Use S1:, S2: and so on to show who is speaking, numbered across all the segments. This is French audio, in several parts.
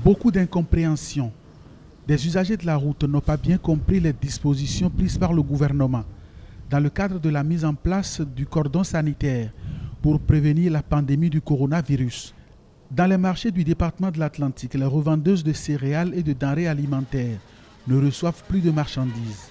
S1: Beaucoup d'incompréhension. Des usagers de la route n'ont pas bien compris les dispositions prises par le gouvernement dans le cadre de la mise en place du cordon sanitaire pour prévenir la pandémie du coronavirus. Dans les marchés du département de l'Atlantique, les revendeuses de céréales et de denrées alimentaires ne reçoivent plus de marchandises.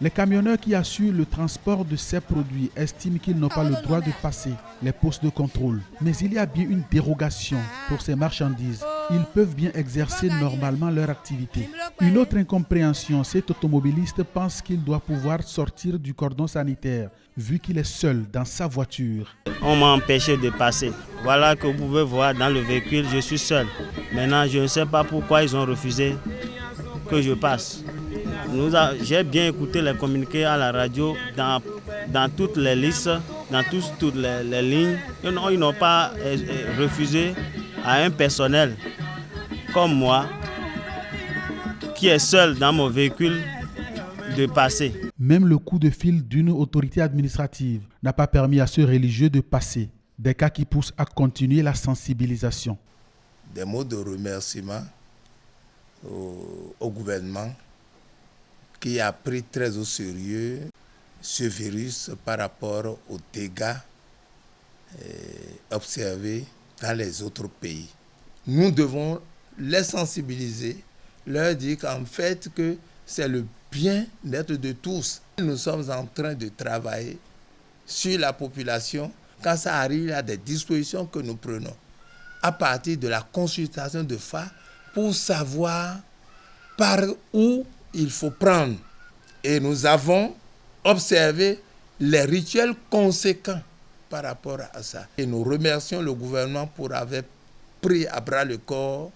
S1: Les camionneurs qui assurent le transport de ces produits estiment qu'ils n'ont pas le droit de passer les postes de contrôle. Mais il y a bien une dérogation pour ces marchandises. Ils peuvent bien exercer normalement leur activité. Une autre incompréhension, cet automobiliste pense qu'il doit pouvoir sortir du cordon sanitaire vu qu'il est seul dans sa voiture.
S2: On m'a empêché de passer. Voilà que vous pouvez voir dans le véhicule, je suis seul. Maintenant, je ne sais pas pourquoi ils ont refusé que je passe. J'ai bien écouté les communiqués à la radio dans toutes les listes, dans toutes les lignes. Ils n'ont pas refusé à un personnel comme moi qui est seul dans mon véhicule de passer.
S1: Même le coup de fil d'une autorité administrative n'a pas permis à ce religieux de passer. Des cas qui poussent à continuer la sensibilisation.
S3: Des mots de remerciement au gouvernement qui a pris très au sérieux ce virus par rapport aux dégâts observés dans les autres pays. Nous devons les sensibiliser, leur dire qu'en fait que c'est le bien-être de tous. Nous sommes en train de travailler sur la population quand ça arrive à des dispositions que nous prenons à partir de la consultation de FA pour savoir par où il faut prendre. Et nous avons observé les rituels conséquents par rapport à ça. Et nous remercions le gouvernement pour avoir pris à bras le corps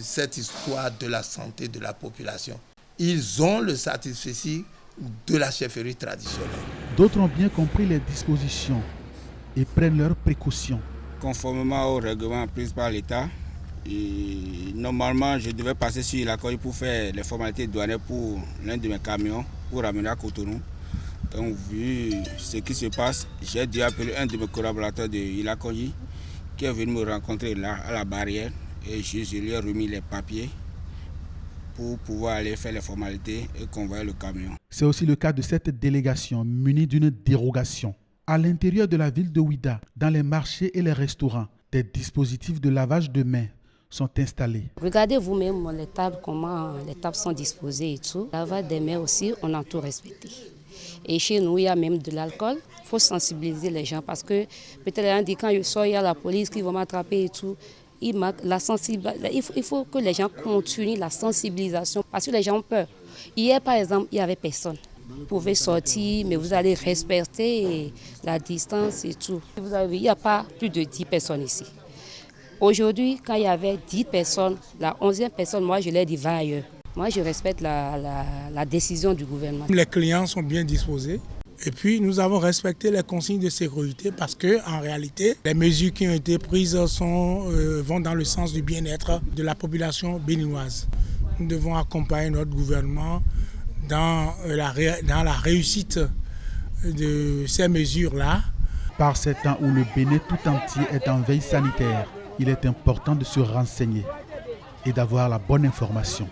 S3: cette histoire de la santé de la population. Ils ont le satisfecit de la chefferie traditionnelle.
S1: D'autres ont bien compris les dispositions et prennent leurs précautions.
S4: Conformément au règlement pris par l'État, et normalement, je devais passer sur la côte pour faire les formalités douanières pour l'un de mes camions pour ramener à Cotonou. Donc, vu ce qui se passe, j'ai dû appeler un de mes collaborateurs de Ilakoyi qui est venu me rencontrer là à la barrière et je lui ai remis les papiers pour pouvoir aller faire les formalités et convoyer le camion.
S1: C'est aussi le cas de cette délégation munie d'une dérogation. À l'intérieur de la ville de Ouidah, dans les marchés et les restaurants, des dispositifs de lavage de mains sont installés.
S5: Regardez vous-même les tables, comment les tables sont disposées et tout. Lavage des mains aussi, on a tout respecté. Et chez nous, il y a même de l'alcool. Il faut sensibiliser les gens parce que peut-être quand je sors, il y a la police qui va m'attraper et tout. Il faut que les gens continuent la sensibilisation parce que les gens ont peur. Hier, par exemple, il n'y avait personne. Vous pouvez sortir, mais vous allez respecter la distance et tout. Vous avez vu, il n'y a pas plus de 10 personnes ici. Aujourd'hui, quand il y avait 10 personnes, la 11e personne, moi, je l'ai dit, va ailleurs. Moi, je respecte la décision du gouvernement.
S6: Les clients sont bien disposés. Et puis, nous avons respecté les consignes de sécurité parce qu'en réalité, les mesures qui ont été prises vont dans le sens du bien-être de la population béninoise. Nous devons accompagner notre gouvernement dans la réussite de ces mesures-là.
S1: Par ces temps où le Bénin tout entier est en veille sanitaire, il est important de se renseigner et d'avoir la bonne information.